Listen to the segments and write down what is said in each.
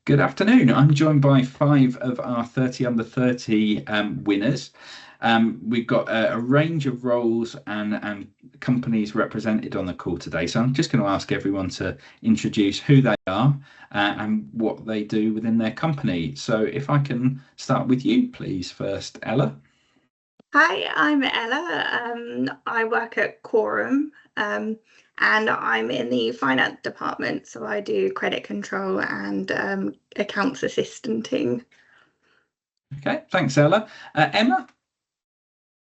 Good afternoon. I'm joined by five of our 30 under 30 winners. We've got a range of roles and companies represented on the call today. So I'm just going to ask everyone to introduce who they are and what they do within their company. So if I can start with you, please, first, Ella. Hi, I'm Ella. I work at Coram, and I'm in the finance department, so I do credit control and accounts assistanting. Okay, thanks, Ella. Emma.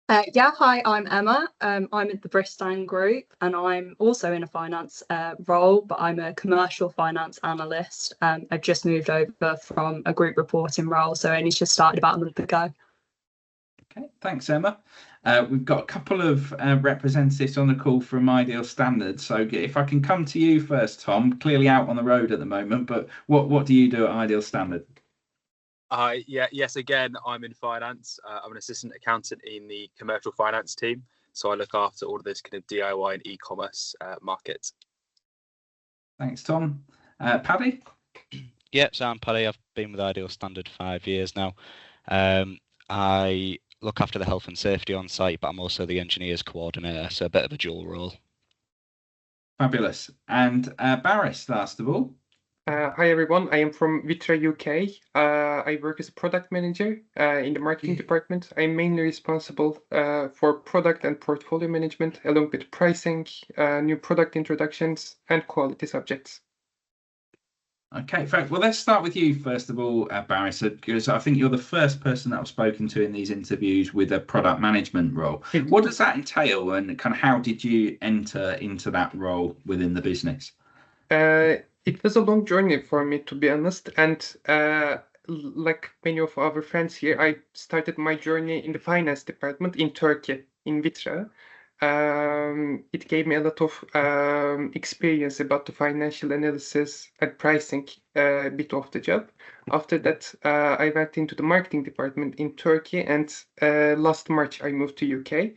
Hi, I'm Emma. I'm at the Bristan Group and I'm also in a finance role, but I'm a commercial finance analyst. I've just moved over from a group reporting role, so only just started about a month ago. Okay, thanks, Emma. We've got a couple of representatives on the call from Ideal Standard. So if I can come to you first, Tom, clearly out on the road at the moment, but what do you do at Ideal Standard? Yes, again, I'm in finance. I'm an assistant accountant in the commercial finance team. So I look after all of this kind of DIY and e-commerce market. Thanks, Tom. Paddy? Yep, so I'm Paddy. I've been with Ideal Standard 5 years now. I look after the health and safety on site, but I'm also the engineers coordinator, so a bit of a dual role. Fabulous. And Baris, last of all. Hi everyone, I am from VitrA UK. I work as a product manager in the marketing department. I'm mainly responsible for product and portfolio management, along with pricing, new product introductions, and quality subjects. Okay, well, let's start with you first of all, Baris, because I think you're the first person that I've spoken to in these interviews with a product management role. What does that entail, and kind of how did you enter into that role within the business? It was a long journey for me, to be honest, and like many of our friends here, I started my journey in the finance department in Turkey, in VitrA. It gave me a lot of experience about the financial analysis and pricing bit of the job. After that, I went into the marketing department in Turkey, and last March I moved to UK.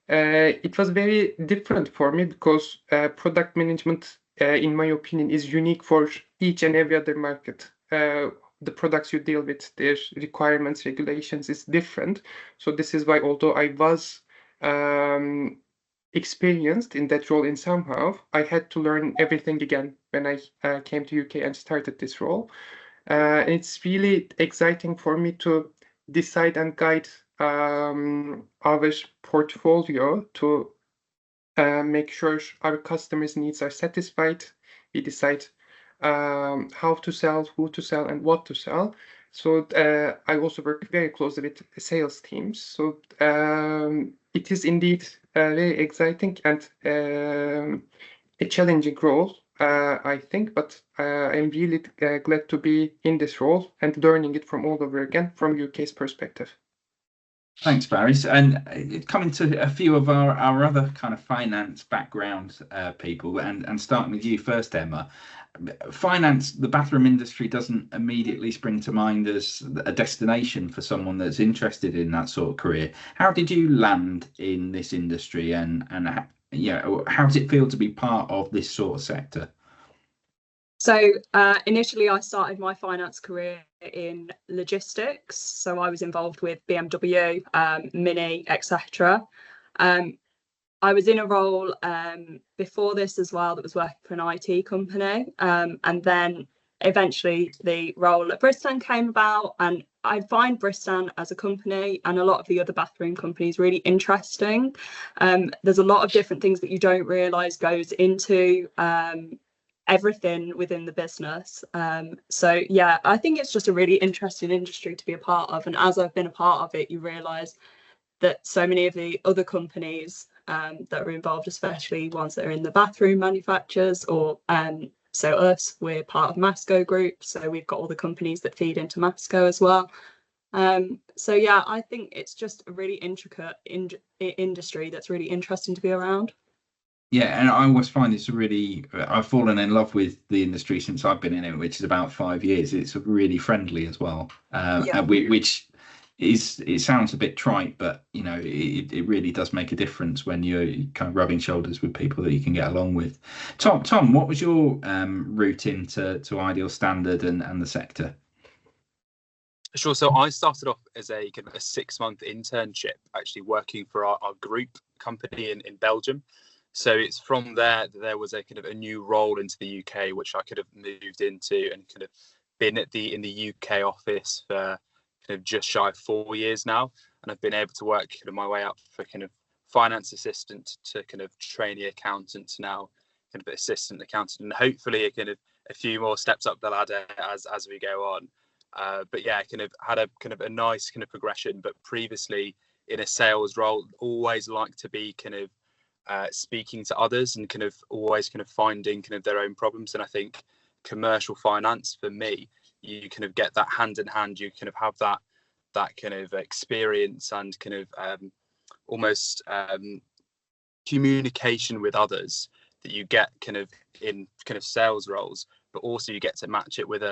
It was very different for me because product management, in my opinion, is unique for each and every other market. The products you deal with, their requirements, regulations is different. So this is why, although I was experienced in that role in somehow, I had to learn everything again when I came to UK and started this role. And it's really exciting for me to decide and guide our portfolio to make sure our customers' needs are satisfied. We decide how to sell, who to sell, and what to sell. So I also work very closely with sales teams. So it is indeed very exciting and a challenging role, I think. But I'm really glad to be in this role and learning it from all over again from UK's perspective. Thanks, Baris. And coming to a few of our other kind of finance background people, and starting with you first, Emma. Finance, the bathroom industry doesn't immediately spring to mind as a destination for someone that's interested in that sort of career. How did you land in this industry, and how does it feel to be part of this sort of sector? So initially I started my finance career in logistics. So I was involved with BMW, Mini, etc. I was in a role before this as well that was working for an IT company. And then eventually the role at Bristan came about, and I find Bristan as a company and a lot of the other bathroom companies really interesting. There's a lot of different things that you don't realise goes into everything within the business. So yeah, I think it's just a really interesting industry to be a part of. And as I've been a part of it, you realise that so many of the other companies that are involved, especially ones that are in the bathroom manufacturers, or so us, we're part of Masco Group, so we've got all the companies that feed into Masco as well. So yeah, I think it's just a really intricate industry that's really interesting to be around. Yeah, and I always find I've fallen in love with the industry since I've been in it, which is about 5 years. It's really friendly as well, which it sounds a bit trite, but you know, it really does make a difference when you're kind of rubbing shoulders with people that you can get along with. Tom, what was your route into Ideal Standard and the sector? Sure. So I started off as a kind of a 6-month internship, actually working for our group company in Belgium. So it's from there that there was a kind of a new role into the UK, which I could have moved into and kind of been in the UK office for kind of just shy of 4 years now. And I've been able to work kind of my way up for kind of finance assistant to kind of trainee accountant to now kind of assistant accountant, and hopefully a kind of a few more steps up the ladder as we go on. But yeah, kind of had a kind of a nice kind of progression. But previously in a sales role, always like to be kind of speaking to others and kind of always kind of finding kind of their own problems. And I think commercial finance for me, you kind of get that hand in hand. You kind of have that kind of experience and kind of almost communication with others that you get kind of in kind of sales roles, but also you get to match it with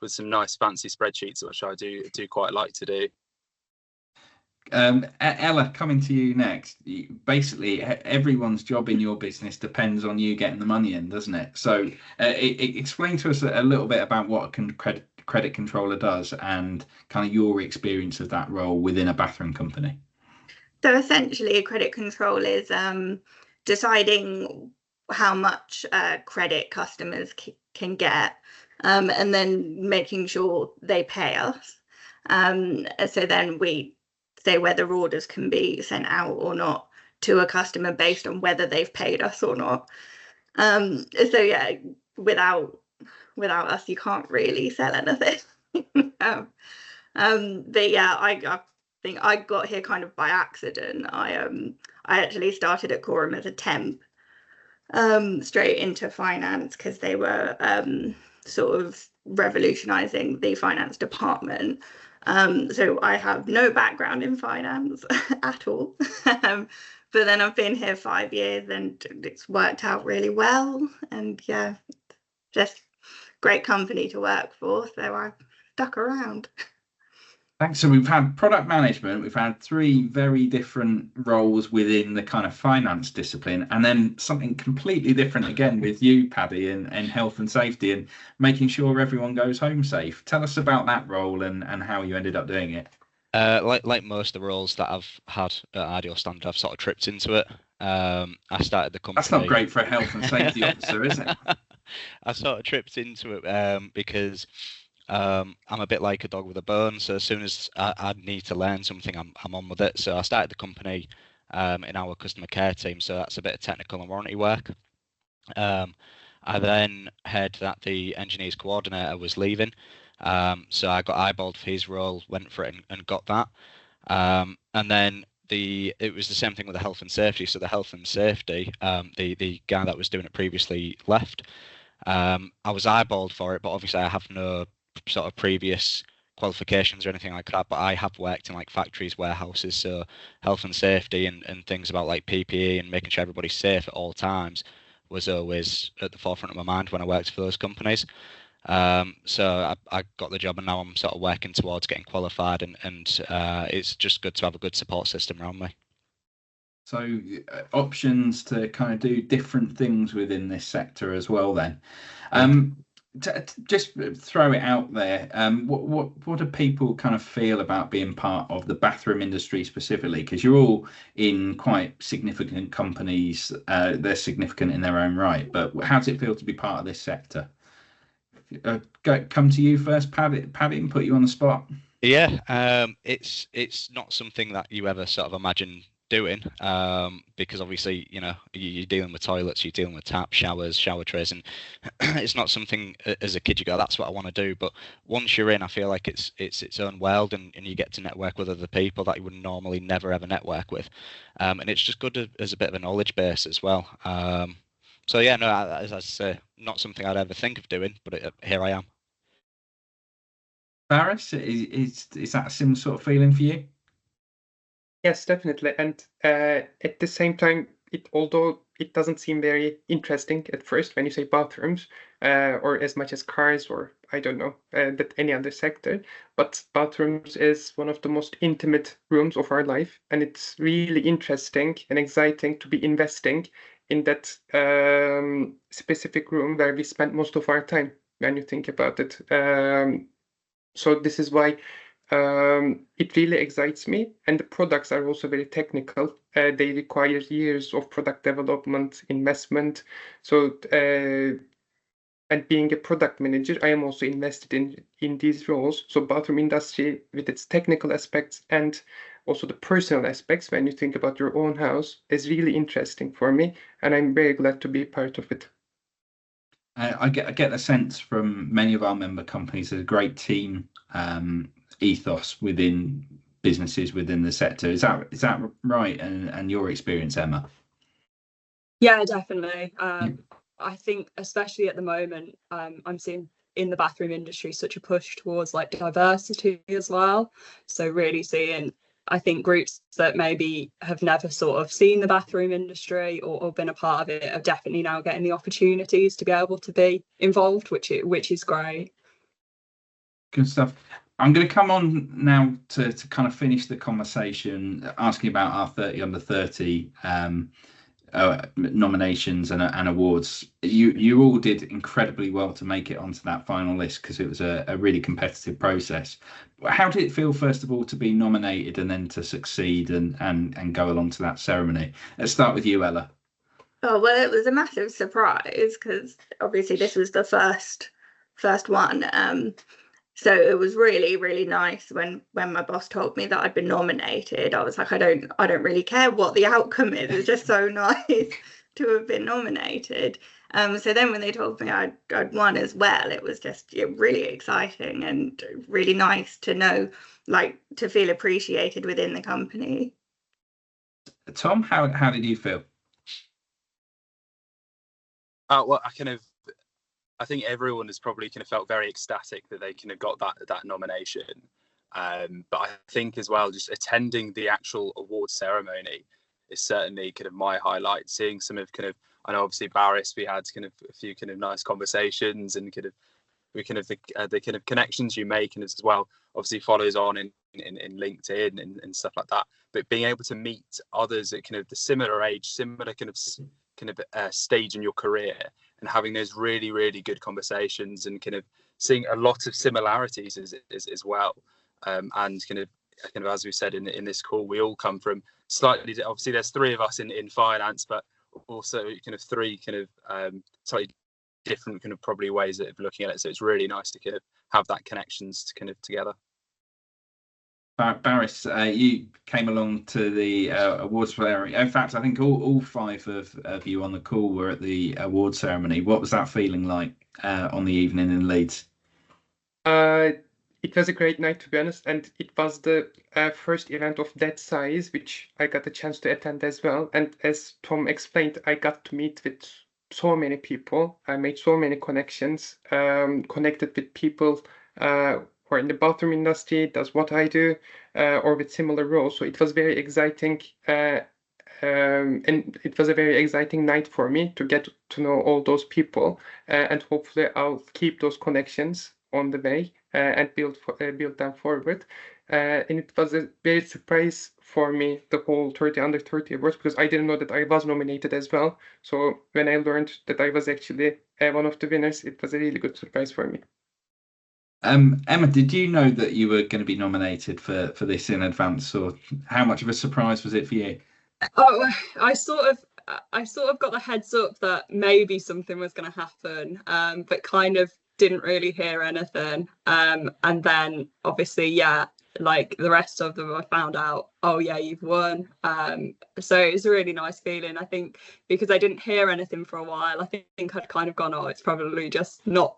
some nice fancy spreadsheets, which I do quite like to do. Ella, coming to you next. Basically, everyone's job in your business depends on you getting the money in, doesn't it? So, explain to us a little bit about what a credit controller does and kind of your experience of that role within a bathroom company. So essentially, a credit control is deciding how much credit customers can get, and then making sure they pay us. So then we say whether orders can be sent out or not to a customer based on whether they've paid us or not. So yeah, without us, you can't really sell anything. But yeah, I think I got here kind of by accident. I actually started at Coram as a temp, straight into finance because they were sort of revolutionizing the finance department. So I have no background in finance at all. But then I've been here 5 years and it's worked out really well. And yeah, just great company to work for. So I've stuck around. Thanks. So we've had product management, we've had 3 very different roles within the kind of finance discipline, and then something completely different again with you, Paddy, in health and safety and making sure everyone goes home safe. Tell us about that role and how you ended up doing it. Like most of the roles that I've had at Ideal Standard, I've sort of tripped into it. I started the company. That's not great for a health and safety officer, is it? I sort of tripped into it because I'm a bit like a dog with a bone. So as soon as I need to learn something, I'm on with it. So I started the company in our customer care team. So that's a bit of technical and warranty work. I then heard that the engineers coordinator was leaving. So I got eyeballed for his role, went for it and got that. And then it was the same thing with the health and safety. So the health and safety, the guy that was doing it previously left. I was eyeballed for it, but obviously I have no sort of previous qualifications or anything like that, but I have worked in like factories, warehouses, so health and safety and things about like PPE and making sure everybody's safe at all times was always at the forefront of my mind when I worked for those companies. So I got the job and now I'm sort of working towards getting qualified and it's just good to have a good support system around me. So options to kind of do different things within this sector as well then. Just throw it out there. What do people kind of feel about being part of the bathroom industry specifically? Because you're all in quite significant companies. They're significant in their own right. But how does it feel to be part of this sector? Come to you first, Paddy, and put you on the spot. Yeah, it's not something that you ever sort of imagine doing, because obviously, you know, you're dealing with toilets, you're dealing with taps, showers, shower trays, and it's not something as a kid you go, that's what I want to do. But once you're in, I feel like it's its own world, and you get to network with other people that you would normally never ever network with, and it's just good as a bit of a knowledge base as well. So yeah, no, as I say, not something I'd ever think of doing, but here I am. Baris, is that a similar sort of feeling for you? Yes, definitely. And at the same time, although it doesn't seem very interesting at first when you say bathrooms, or as much as cars, or I don't know, that any other sector. But bathrooms is one of the most intimate rooms of our life, and it's really interesting and exciting to be investing in that specific room where we spend most of our time when you think about it. So this is why it really excites me, and the products are also very technical. They require years of product development, investment. So and being a product manager, I am also invested in these roles. So bathroom industry, with its technical aspects and also the personal aspects, when you think about your own house, is really interesting for me, and I'm very glad to be part of it. I get the sense from many of our member companies there's a great team ethos within businesses within the sector. Is that right? And your experience, Emma? Yeah, definitely. I think especially at the moment, I'm seeing in the bathroom industry such a push towards like diversity as well. So really seeing, I think, groups that maybe have never sort of seen the bathroom industry or been a part of it are definitely now getting the opportunities to be able to be involved, which is great. Good stuff. I'm going to come on now to kind of finish the conversation, asking about our 30 under 30 nominations and awards. You all did incredibly well to make it onto that final list because it was a really competitive process. How did it feel, first of all, to be nominated and then to succeed and go along to that ceremony? Let's start with you, Ella. Oh, well, it was a massive surprise because obviously this was the first one. So it was really, really nice when my boss told me that I'd been nominated. I was like, I don't really care what the outcome is. It's just so nice to have been nominated. So then when they told me I'd won as well, it was just really exciting and really nice to know, like, to feel appreciated within the company. Tom, how did you feel? Well, I think everyone has probably kind of felt very ecstatic that they kind of got that nomination. But I think as well, just attending the actual award ceremony is certainly kind of my highlight. Seeing some of kind of, I know obviously Baris, we had kind of a few kind of nice conversations and kind of the kind of connections you make, and as well obviously follows on in LinkedIn and stuff like that. But being able to meet others at kind of the similar age, similar kind of stage in your career, and having those really, really good conversations and kind of seeing a lot of similarities as well. And kind of as we said in this call, we all come from slightly, obviously there's three of us in finance, but also kind of three kind of slightly different kind of probably ways of looking at it. So it's really nice to kind of have that connections to kind of together. Baris, you came along to the awards ceremony. In fact, I think all five of you on the call were at the award ceremony. What was that feeling like on the evening in Leeds? It was a great night, to be honest, and it was the first event of that size, which I got a chance to attend as well. And as Tom explained, I got to meet with so many people. I made so many connections, connected with people who are in the bathroom industry, does what I do, or with similar roles. So it was very exciting, and it was a very exciting night for me to get to know all those people, and hopefully I'll keep those connections on the way and build them forward. And it was a very surprise for me, the whole 30 under 30 awards, because I didn't know that I was nominated as well. So when I learned that I was actually one of the winners, it was a really good surprise for me. Emma, did you know that you were going to be nominated for this in advance, or how much of a surprise was it for you? Oh, I sort of got the heads up that maybe something was going to happen, but kind of didn't really hear anything. And then obviously, yeah, like the rest of them, I found out, oh yeah, you've won. So it's a really nice feeling. I think because I didn't hear anything for a while, I think I'd kind of gone, oh, it's probably just not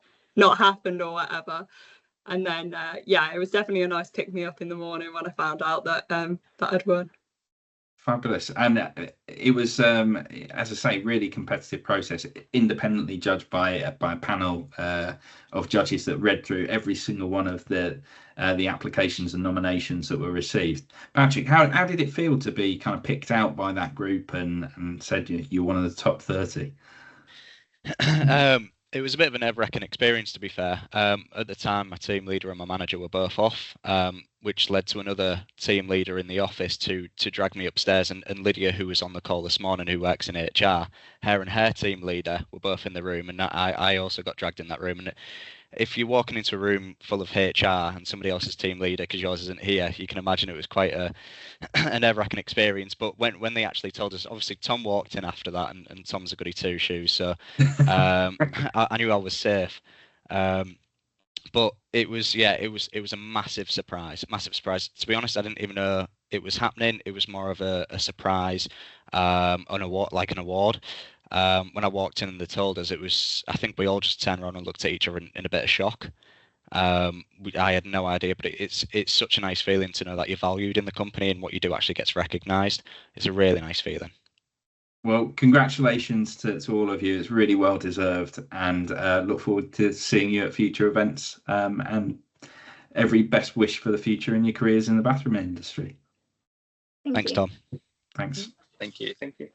happened or whatever. And then yeah, it was definitely a nice pick me up in the morning when I found out that I'd won. Fabulous. And it was, as I say, really competitive process, independently judged by a panel of judges that read through every single one of the applications and nominations that were received. Patrick, how did it feel to be kind of picked out by that group and said you're one of the top 30? It was a bit of a nerve-wracking experience, to be fair. At the time, my team leader and my manager were both off, which led to another team leader in the office to drag me upstairs. And Lydia, who was on the call this morning, who works in HR, her and her team leader were both in the room, and I also got dragged in that room. And if you're walking into a room full of HR and somebody else's team leader, because yours isn't here, you can imagine it was quite a nerve-wracking experience. But when they actually told us, obviously Tom walked in after that, and Tom's a goody two-shoes, so I knew I was safe. But it was a massive surprise. To be honest, I didn't even know it was happening. It was more of a surprise, an award. When I walked in and they told us, I think we all just turned around and looked at each other in a bit of shock. I had no idea, but it's such a nice feeling to know that you're valued in the company and what you do actually gets recognised. It's a really nice feeling. Well, congratulations to all of you. It's really well deserved, and look forward to seeing you at future events, and every best wish for the future in your careers in the bathroom industry. Thanks, Tom. Thanks. Thank you. Thank you.